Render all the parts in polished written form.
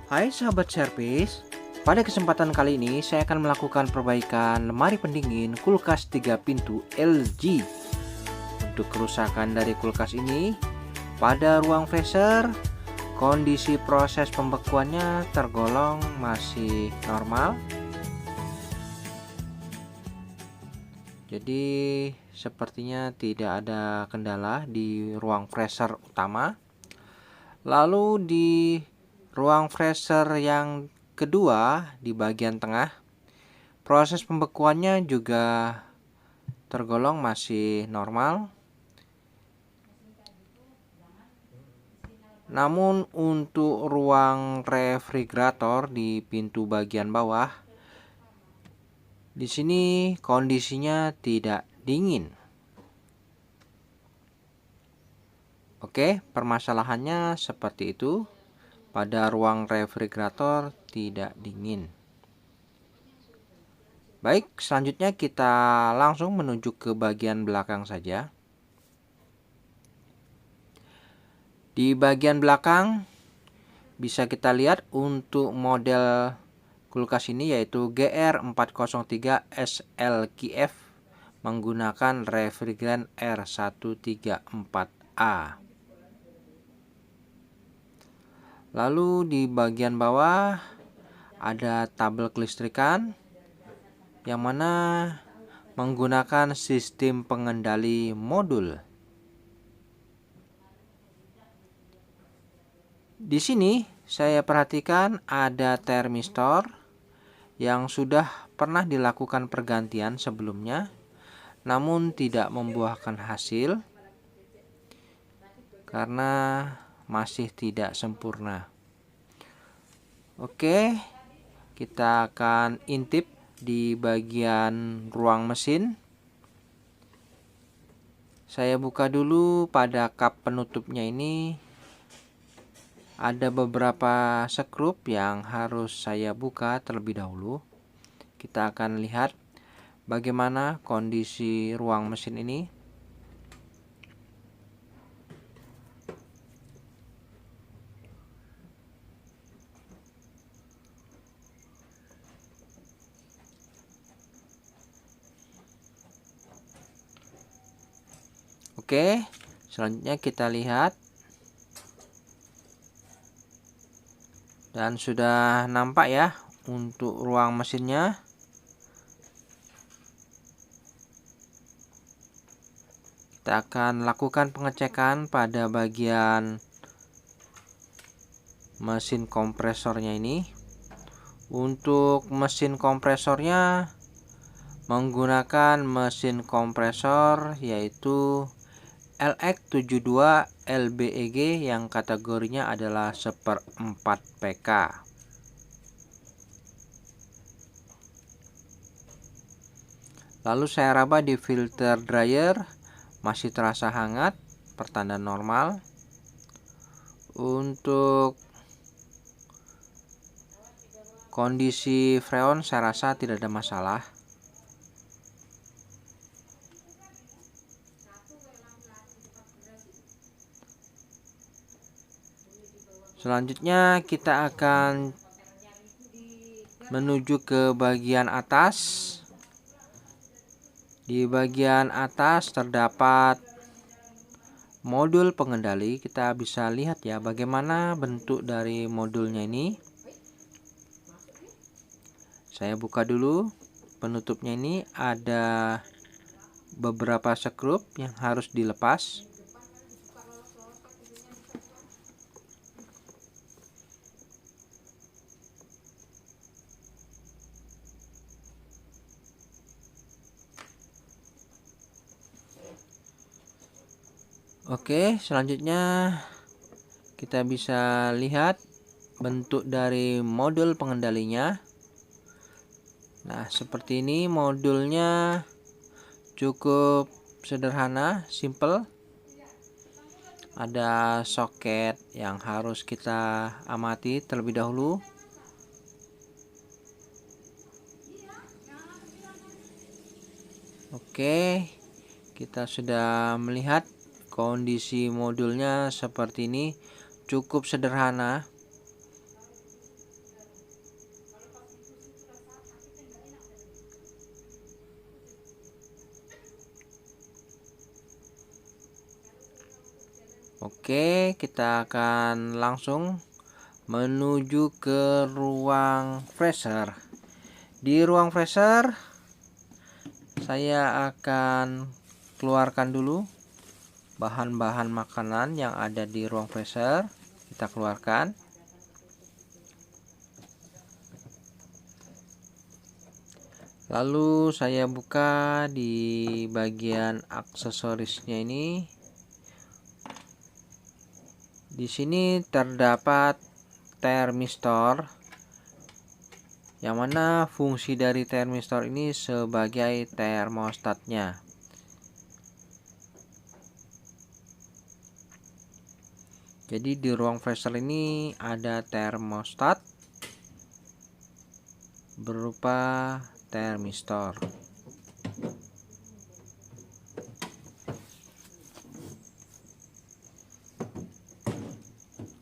Hai sahabat servis, pada kesempatan kali ini saya akan melakukan perbaikan lemari pendingin kulkas 3 pintu LG. Untuk kerusakan dari kulkas ini, pada ruang freezer, kondisi proses pembekuannya tergolong masih normal. Jadi sepertinya tidak ada kendala di ruang freezer utama. Lalu di ruang freezer yang kedua di bagian tengah, proses pembekuannya juga tergolong masih normal. Namun untuk ruang refrigerator di pintu bagian bawah, di sini kondisinya tidak dingin. Oke, permasalahannya seperti itu. Pada ruang refrigerator tidak dingin. Baik, selanjutnya kita langsung menuju ke bagian belakang saja. Di bagian belakang bisa kita lihat untuk model kulkas ini yaitu GR403 SLKF menggunakan refrigeran R134A. Lalu di bagian bawah ada tabel kelistrikan yang mana menggunakan sistem pengendali modul. Di sini saya perhatikan ada termistor yang sudah pernah dilakukan pergantian sebelumnya, namun tidak membuahkan hasil karena masih tidak sempurna. Oke, kita akan intip di bagian ruang mesin. Saya buka dulu pada kap penutupnya ini. Ada beberapa skrup yang harus saya buka terlebih dahulu. Kita akan lihat bagaimana kondisi ruang mesin ini. Oke, selanjutnya kita lihat. Dan sudah nampak ya untuk ruang mesinnya. Kita akan lakukan pengecekan pada bagian mesin kompresornya ini. Untuk mesin kompresornya menggunakan mesin kompresor yaitu LX72 LBEG yang kategorinya adalah 1/4 PK. Lalu saya raba di filter dryer, masih terasa hangat, pertanda normal. Untuk kondisi freon saya rasa tidak ada masalah. Selanjutnya kita akan menuju ke bagian atas. Di bagian atas terdapat modul pengendali. Kita bisa lihat ya bagaimana bentuk dari modulnya ini. Saya buka dulu penutupnya ini, ada beberapa skrup yang harus dilepas. Oke, selanjutnya kita bisa lihat bentuk dari modul pengendalinya. Nah, seperti ini modulnya, cukup sederhana, simple. Ada soket yang harus kita amati terlebih dahulu. Oke, kita sudah melihat kondisi modulnya seperti ini, cukup sederhana. Oke, kita akan langsung menuju ke ruang freezer. Di ruang freezer saya akan keluarkan dulu bahan-bahan makanan yang ada di ruang freezer. Kita keluarkan. Lalu saya buka di bagian aksesorisnya ini. Di sini terdapat termistor, yang mana fungsi dari termistor ini sebagai termostatnya. Jadi di ruang freezer ini ada termostat berupa termistor.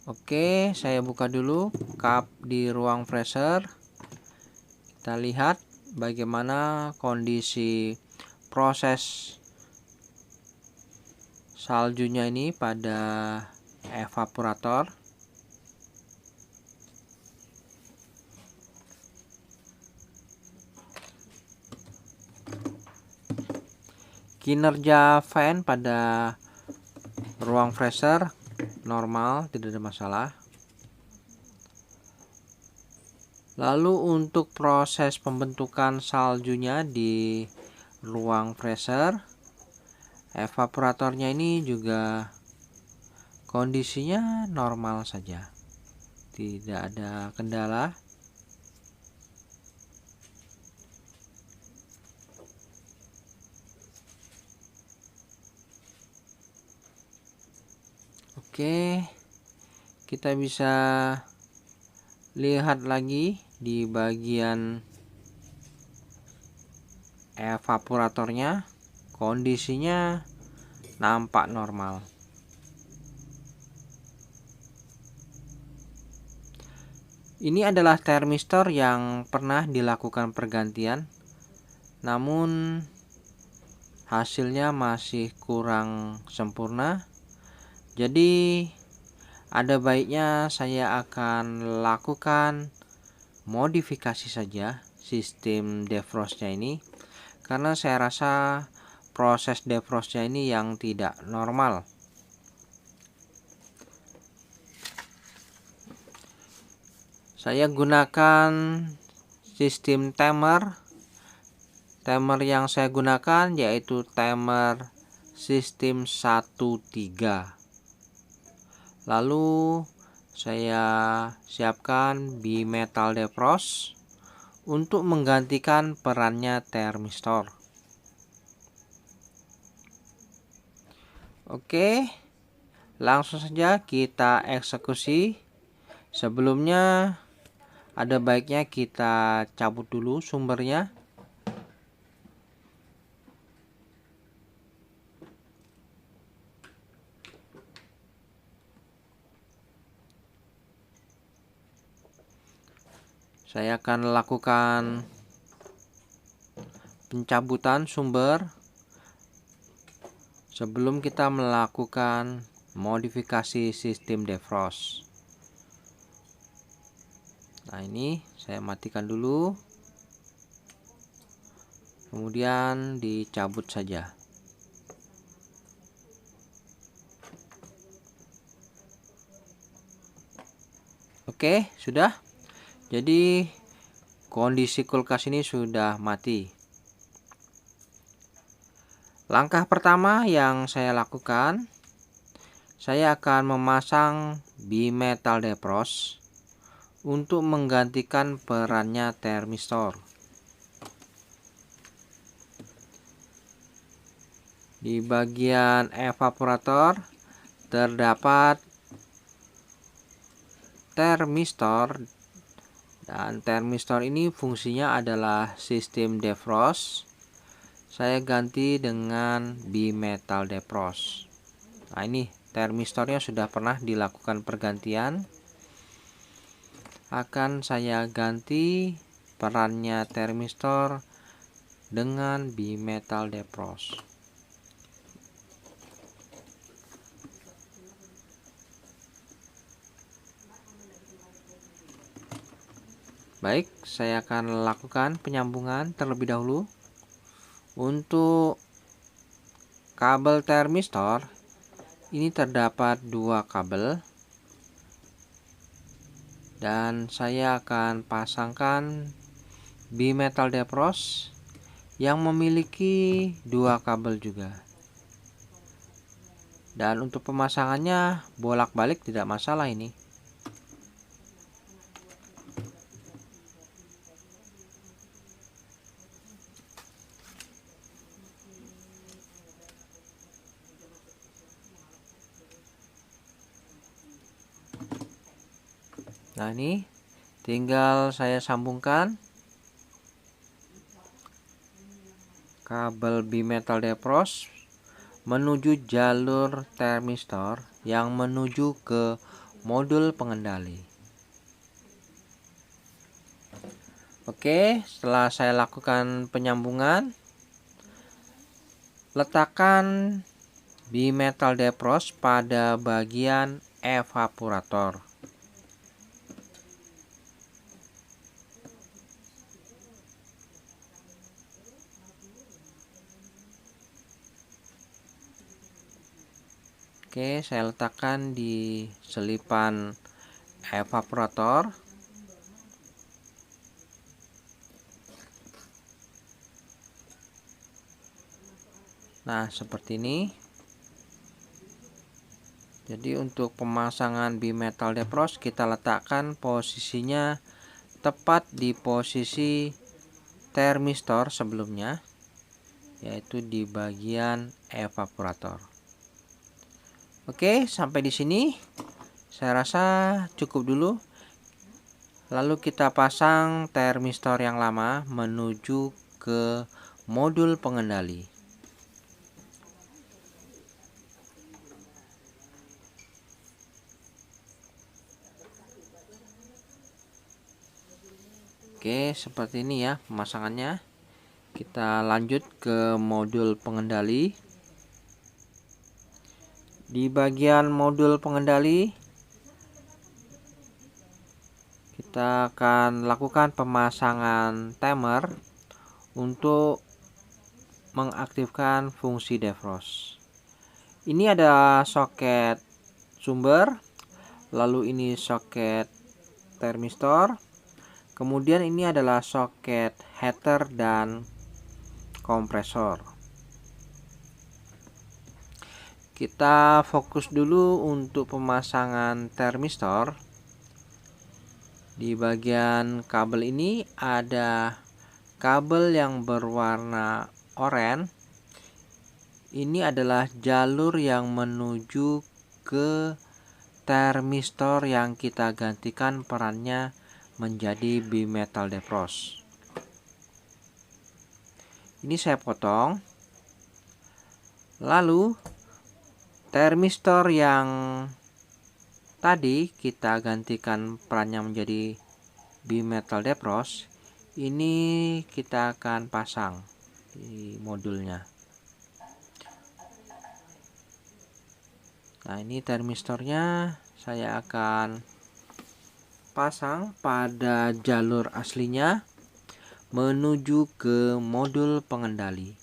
Oke, saya buka dulu kap di ruang freezer. Kita lihat bagaimana kondisi proses saljunya ini pada evaporator. Kinerja fan pada ruang freezer normal, tidak ada masalah. Lalu untuk proses pembentukan saljunya di ruang freezer, evaporatornya ini juga kondisinya normal saja, tidak ada kendala. Oke, kita bisa lihat lagi di bagian evaporatornya, kondisinya nampak normal. Ini adalah termistor yang pernah dilakukan pergantian, namun hasilnya masih kurang sempurna. Jadi ada baiknya saya akan lakukan modifikasi saja sistem defrostnya ini, karena saya rasa proses defrostnya ini yang tidak normal. Saya gunakan sistem timer. Timer yang saya gunakan yaitu timer sistem 13. Lalu saya siapkan bimetal defrost untuk menggantikan perannya termistor. Oke, langsung saja kita eksekusi. Sebelumnya ada baiknya kita cabut dulu sumbernya. Saya akan lakukan pencabutan sumber sebelum kita melakukan modifikasi sistem defrost. Nah, ini saya matikan dulu, kemudian dicabut saja. Oke, sudah. Jadi kondisi kulkas ini sudah mati. Langkah pertama yang saya lakukan, saya akan memasang bimetal defrost untuk menggantikan perannya termistor. Di bagian evaporator terdapat termistor, dan termistor ini fungsinya adalah sistem defrost. Saya ganti dengan bimetal defrost. Nah, ini termistornya sudah pernah dilakukan pergantian. Akan saya ganti perannya termistor dengan bimetal defrost. Baik, saya akan lakukan penyambungan terlebih dahulu. Untuk kabel termistor ini terdapat dua kabel dan saya akan pasangkan bimetal depros yang memiliki dua kabel juga. Dan untuk pemasangannya bolak-balik tidak masalah ini. Nah, ini tinggal saya sambungkan kabel bimetal depros menuju jalur termistor yang menuju ke modul pengendali. Oke, setelah saya lakukan penyambungan, letakkan bimetal depros pada bagian evaporator. Oke, saya letakkan di selipan evaporator. Nah, seperti ini. Jadi untuk pemasangan bimetal depros kita letakkan posisinya tepat di posisi termistor sebelumnya, yaitu di bagian evaporator. Oke, sampai di sini saya rasa cukup dulu. Lalu kita pasang termistor yang lama menuju ke modul pengendali. Oke, seperti ini ya pemasangannya. Kita lanjut ke modul pengendali. Di bagian modul pengendali kita akan lakukan pemasangan timer untuk mengaktifkan fungsi defrost. Ini ada soket sumber, lalu ini soket termistor, kemudian ini adalah soket heater dan kompresor. Kita fokus dulu untuk pemasangan termistor. Di bagian kabel ini ada kabel yang berwarna oranye. Ini adalah jalur yang menuju ke termistor yang kita gantikan perannya menjadi bimetal depros. Ini saya potong. Lalu termistor yang tadi kita gantikan perannya menjadi bimetal depros, ini kita akan pasang di modulnya. Nah, ini termistornya saya akan pasang pada jalur aslinya menuju ke modul pengendali.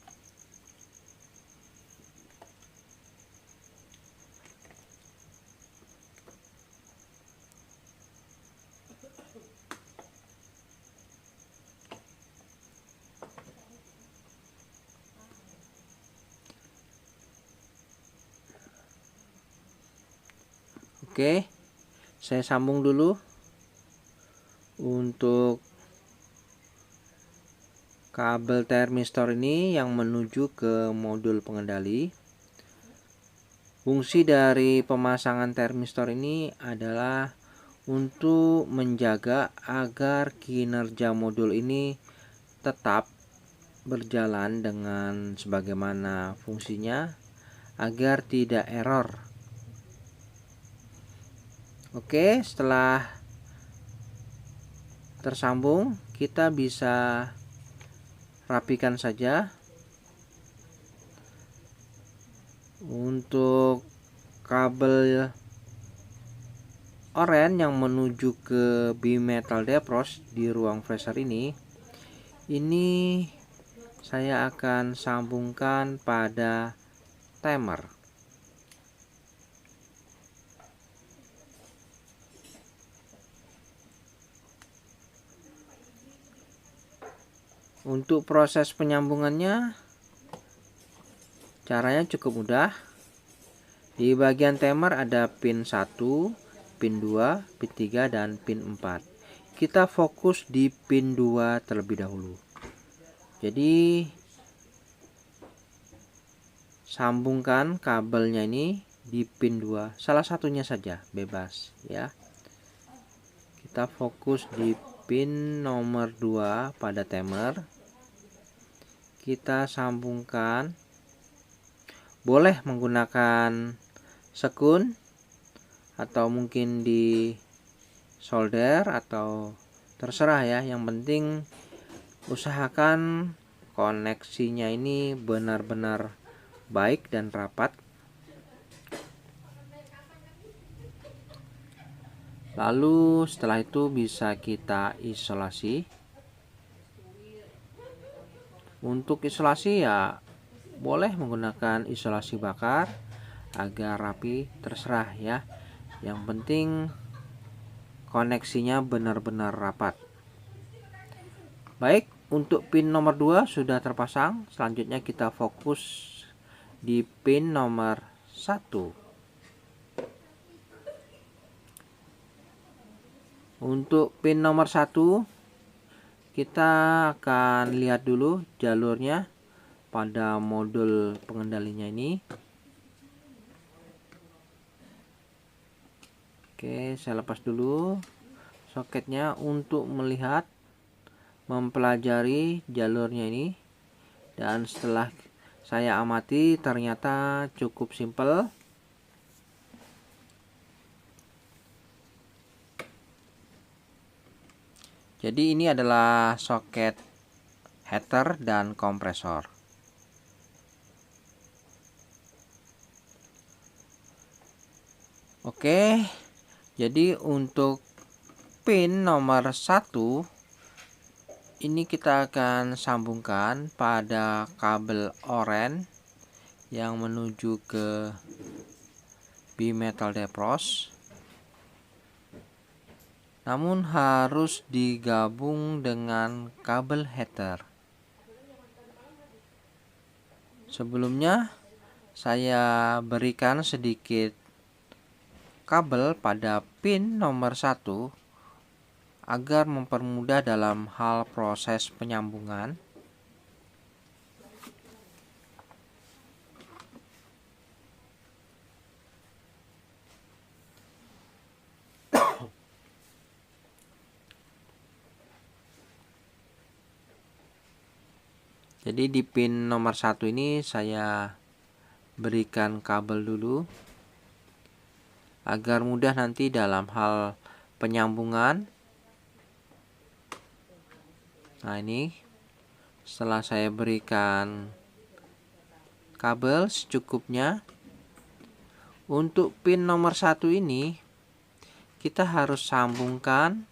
Oke, saya sambung dulu untuk kabel termistor ini yang menuju ke modul pengendali. Fungsi dari pemasangan termistor ini adalah untuk menjaga agar kinerja modul ini tetap berjalan dengan sebagaimana fungsinya agar tidak error. Oke, setelah tersambung kita bisa rapikan saja. Untuk kabel oren yang menuju ke bimetal depros di ruang freezer ini saya akan sambungkan pada timer. Untuk proses penyambungannya caranya cukup mudah. Di bagian timer ada pin 1, pin 2, pin 3, dan pin 4. Kita fokus di pin 2 terlebih dahulu. Jadi sambungkan kabelnya ini di pin 2, salah satunya saja, bebas ya. Kita fokus di pin nomor 2 pada timer. Kita sambungkan, boleh menggunakan sekun atau mungkin di solder atau terserah ya. Yang penting usahakan koneksinya ini benar-benar baik dan rapat. Lalu setelah itu bisa kita isolasi. Untuk isolasi ya boleh menggunakan isolasi bakar agar rapi, terserah ya. Yang penting koneksinya benar-benar rapat. Baik, untuk pin nomor 2 sudah terpasang. Selanjutnya kita fokus di pin nomor 1. Untuk pin nomor 1 kita akan lihat dulu jalurnya pada modul pengendalinya ini. Oke, saya lepas dulu soketnya untuk melihat, mempelajari jalurnya ini. Dan setelah saya amati ternyata cukup simpel. Jadi ini adalah soket heater dan kompresor. Oke, jadi untuk pin nomor 1 ini kita akan sambungkan pada kabel oren yang menuju ke bimetal depros. Namun harus digabung dengan kabel heater. Sebelumnya saya berikan sedikit kabel pada pin nomor 1 agar mempermudah dalam hal proses penyambungan. Jadi di pin nomor 1 ini saya berikan kabel dulu agar mudah nanti dalam hal penyambungan. Nah, ini setelah saya berikan kabel secukupnya, untuk pin nomor 1 ini kita harus sambungkan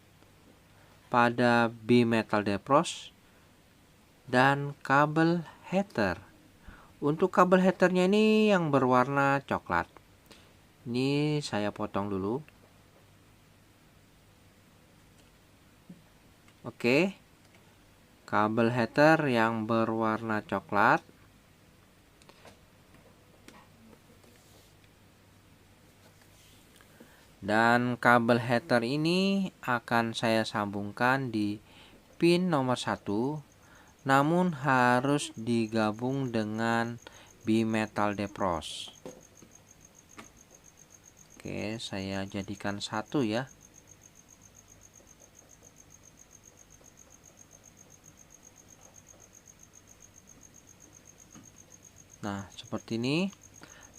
pada bimetal depros dan kabel heater. Untuk kabel heaternya ini yang berwarna coklat. Ini saya potong dulu. Oke, kabel heater yang berwarna coklat. Dan kabel heater ini akan saya sambungkan di pin nomor 1, namun harus digabung dengan bimetal depros. Oke, saya jadikan satu ya. Nah, seperti ini.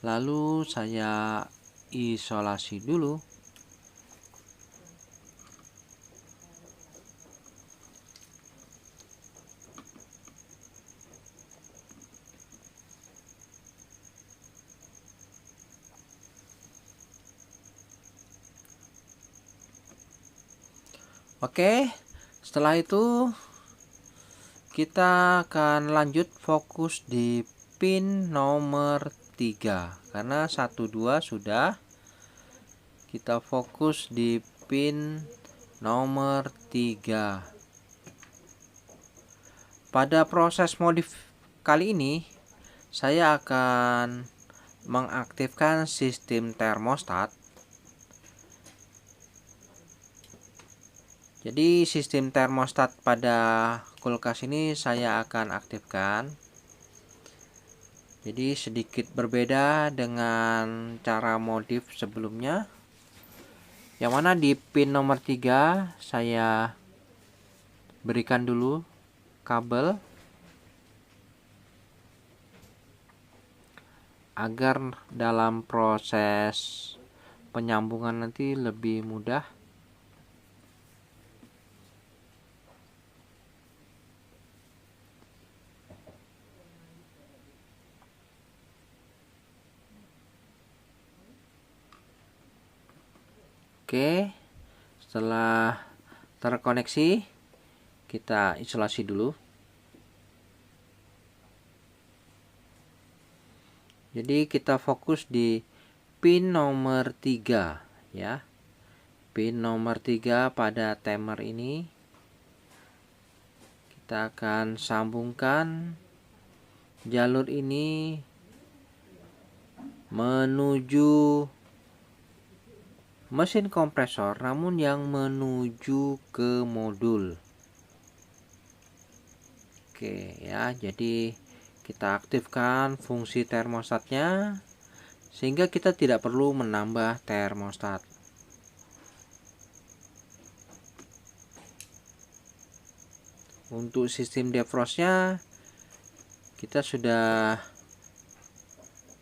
Lalu saya isolasi dulu. Oke, setelah itu kita akan lanjut fokus di pin nomor 3 karena 1 2 sudah. Kita fokus di pin nomor 3. Pada proses modif kali ini saya akan mengaktifkan sistem termostat. Jadi sistem termostat pada kulkas ini saya akan aktifkan. Jadi sedikit berbeda dengan cara modif sebelumnya. Yang mana di pin nomor 3 saya berikan dulu kabel agar dalam proses penyambungan nanti lebih mudah. Oke, setelah terkoneksi kita isolasi dulu. Jadi kita fokus di pin nomor 3 ya. Pin nomor 3 pada timer ini kita akan sambungkan jalur ini menuju mesin kompresor, namun yang menuju ke modul. Oke ya, jadi kita aktifkan fungsi termostatnya sehingga kita tidak perlu menambah termostat. Untuk sistem defrostnya kita sudah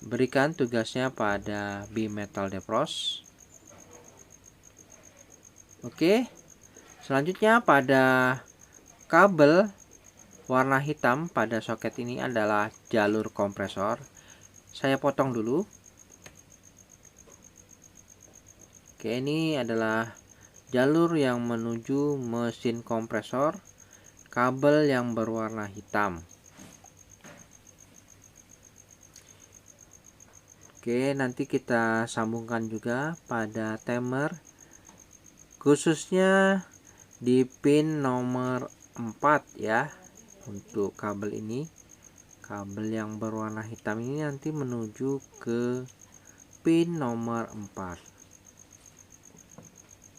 berikan tugasnya pada bimetal defrost. Oke, selanjutnya pada kabel warna hitam pada soket ini adalah jalur kompresor. Saya potong dulu. Oke, ini adalah jalur yang menuju mesin kompresor, kabel yang berwarna hitam. Oke, nanti kita sambungkan juga pada timer, khususnya di pin nomor 4 ya. Untuk kabel ini, kabel yang berwarna hitam ini nanti menuju ke pin nomor 4.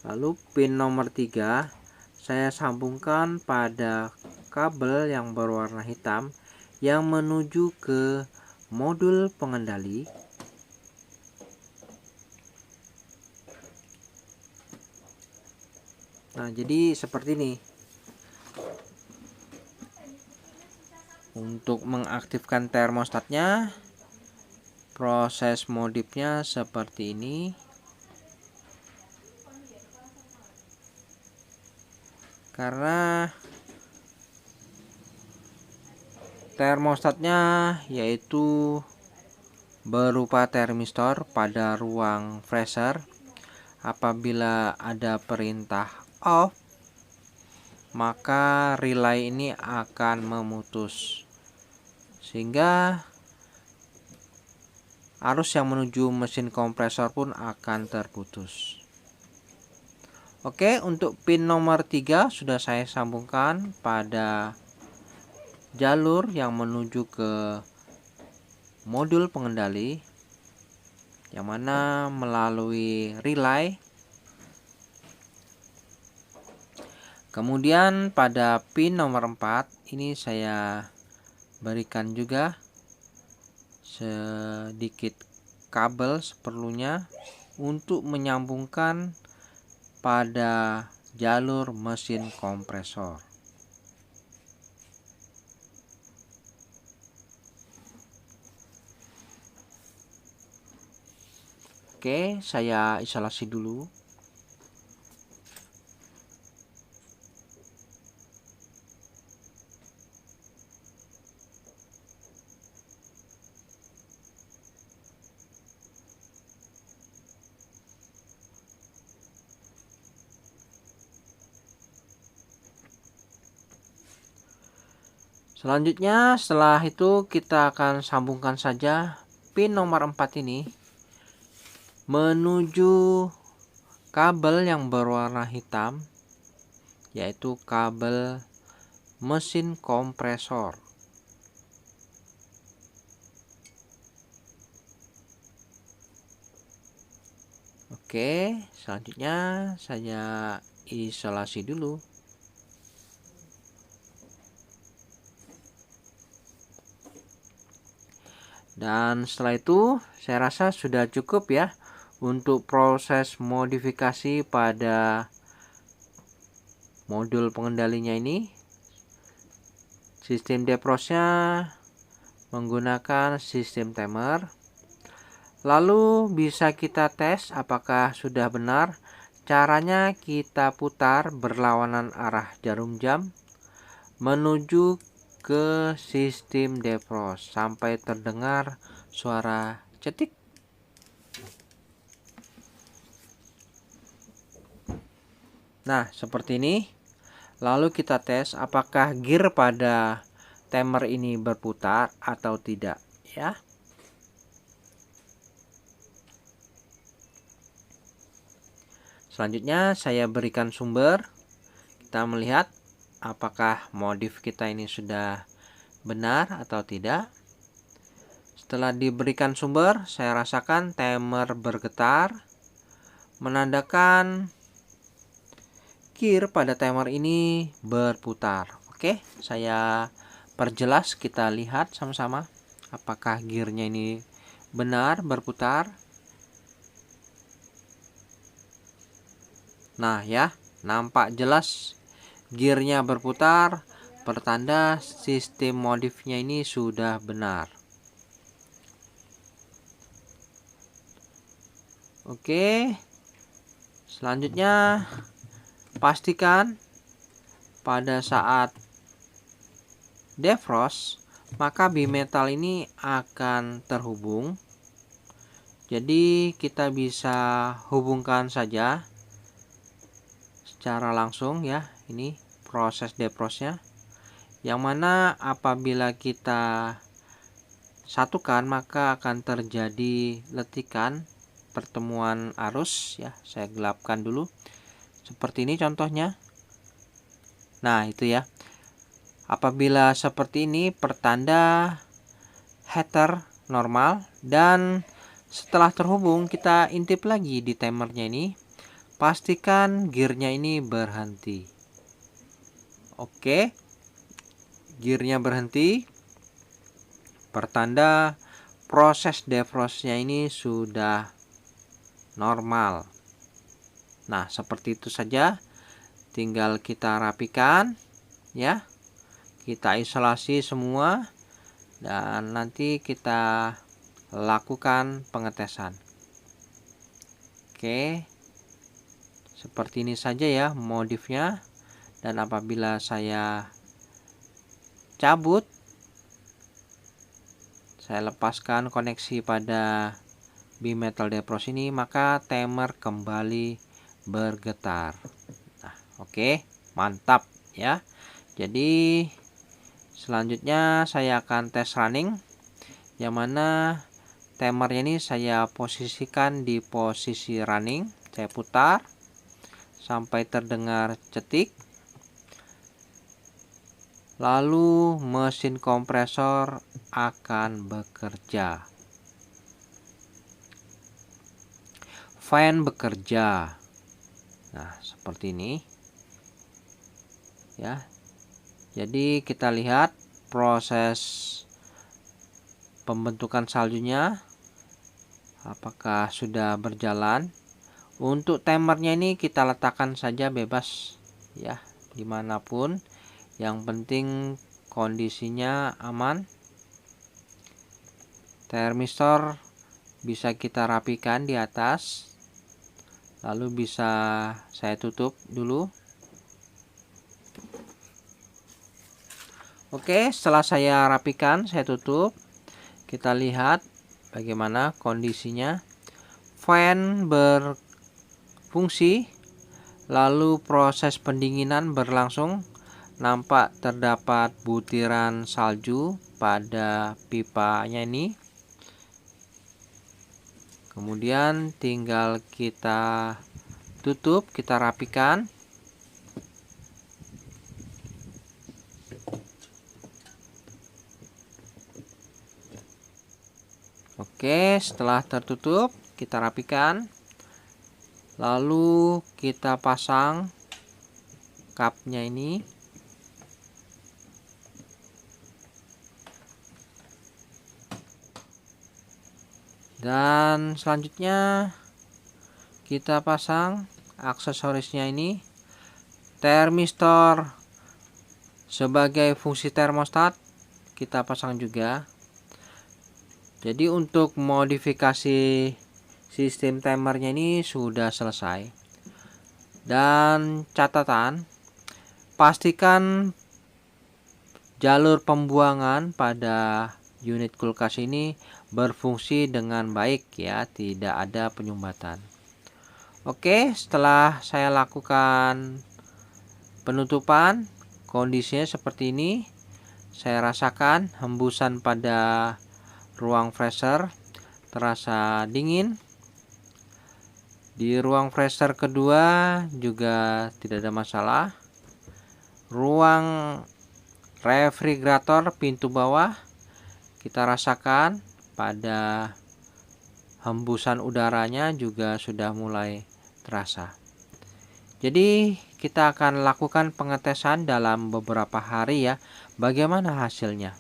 Lalu pin nomor 3 saya sambungkan pada kabel yang berwarna hitam yang menuju ke modul pengendali. Nah, jadi seperti ini. Untuk mengaktifkan termostatnya, proses modifnya seperti ini. Karena termostatnya yaitu berupa termistor pada ruang freezer. Apabila ada perintah off, maka relay ini akan memutus sehingga arus yang menuju mesin kompresor pun akan terputus. Oke, untuk pin nomor 3 sudah saya sambungkan pada jalur yang menuju ke modul pengendali, yang mana melalui relay. Kemudian pada pin nomor 4 ini saya berikan juga sedikit kabel seperlunya untuk menyambungkan pada jalur mesin kompresor. Oke, saya isolasi dulu. Selanjutnya setelah itu kita akan sambungkan saja pin nomor 4 ini menuju kabel yang berwarna hitam, yaitu kabel mesin kompresor. Oke, selanjutnya saya isolasi dulu. Dan setelah itu saya rasa sudah cukup ya untuk proses modifikasi pada modul pengendalinya ini. Sistem defrostnya menggunakan sistem timer. Lalu bisa kita tes apakah sudah benar. Caranya kita putar berlawanan arah jarum jam menuju ke sistem defrost sampai terdengar suara cetik. Nah, seperti ini. Lalu kita tes apakah gear pada timer ini berputar atau tidak ya. Selanjutnya saya berikan sumber. Kita melihat apakah modif kita ini sudah benar atau tidak. Setelah diberikan sumber, saya rasakan timer bergetar, menandakan gear pada timer ini berputar. Oke, saya perjelas, kita lihat sama-sama apakah gearnya ini benar berputar. Nah ya, nampak jelas gearnya berputar, pertanda sistem modifnya ini sudah benar. Oke, selanjutnya pastikan pada saat defrost maka bimetal ini akan terhubung. Jadi kita bisa hubungkan saja secara langsung ya, ini proses defrostnya, yang mana apabila kita satukan maka akan terjadi letikan pertemuan arus ya. Saya gelapkan dulu seperti ini contohnya. Nah itu ya, apabila seperti ini pertanda heater normal, dan setelah terhubung kita intip lagi di timernya ini, pastikan gearnya ini berhenti. Oke, gearnya berhenti, pertanda proses defrostnya ini sudah normal. Nah seperti itu saja, tinggal kita rapikan ya, kita isolasi semua dan nanti kita lakukan pengetesan. Oke, seperti ini saja ya modifnya. Dan apabila saya cabut, saya lepaskan koneksi pada bimetal defrost ini, maka timer kembali bergetar. Nah, oke, mantap ya. Jadi selanjutnya saya akan tes running, yang mana timernya ini saya posisikan di posisi running. Saya putar sampai terdengar cetik. Lalu mesin kompresor akan bekerja. Fan bekerja. Nah, seperti ini. Ya. Jadi kita lihat proses pembentukan saljunya apakah sudah berjalan. Untuk timernya ini kita letakkan saja bebas ya, dimanapun. Yang penting kondisinya aman. Termistor bisa kita rapikan di atas, lalu bisa saya tutup dulu. Oke, setelah saya rapikan, saya tutup. Kita lihat bagaimana kondisinya. Fan berfungsi, lalu proses pendinginan berlangsung. nampak terdapat butiran salju pada pipanya ini. Kemudian tinggal kita tutup, kita rapikan. Oke, setelah tertutup, kita rapikan. Lalu kita pasang cupnya ini. Dan selanjutnya kita pasang aksesorisnya ini. Termistor sebagai fungsi termostat kita pasang juga. Jadi untuk modifikasi sistem timernya ini sudah selesai. Dan catatan, pastikan jalur pembuangan pada unit kulkas ini berfungsi dengan baik ya, tidak ada penyumbatan. Oke, setelah saya lakukan penutupan, kondisinya seperti ini. Saya rasakan hembusan pada ruang freezer terasa dingin. Di ruang freezer kedua juga tidak ada masalah. Ruang refrigerator pintu bawah kita rasakan pada hembusan udaranya juga sudah mulai terasa. Jadi kita akan lakukan pengetesan dalam beberapa hari ya. Bagaimana hasilnya?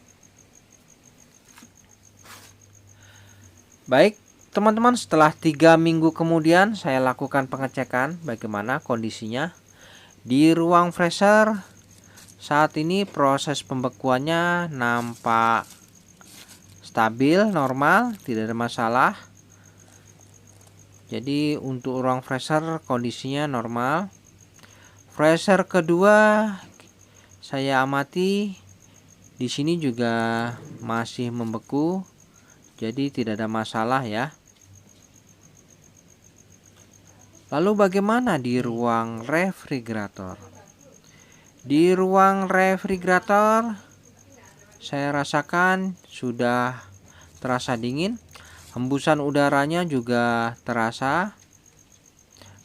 Baik teman-teman, setelah 3 minggu kemudian saya lakukan pengecekan bagaimana kondisinya. Di ruang freezer saat ini proses pembekuannya nampak stabil, normal, tidak ada masalah. Jadi untuk ruang freezer kondisinya normal. Freezer kedua saya amati di sini juga masih membeku. Jadi tidak ada masalah ya. Lalu bagaimana di ruang refrigerator? Di ruang refrigerator saya rasakan sudah terasa dingin. Hembusan udaranya juga terasa.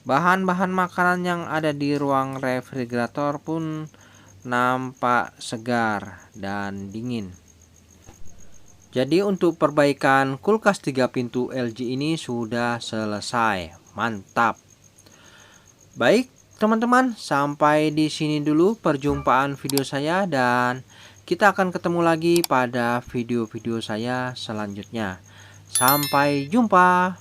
Bahan-bahan makanan yang ada di ruang refrigerator pun nampak segar dan dingin. Jadi untuk perbaikan kulkas 3 pintu LG ini sudah selesai. Mantap. Baik, teman-teman, sampai di sini dulu perjumpaan video saya dan kita akan ketemu lagi pada video-video saya selanjutnya. Sampai jumpa.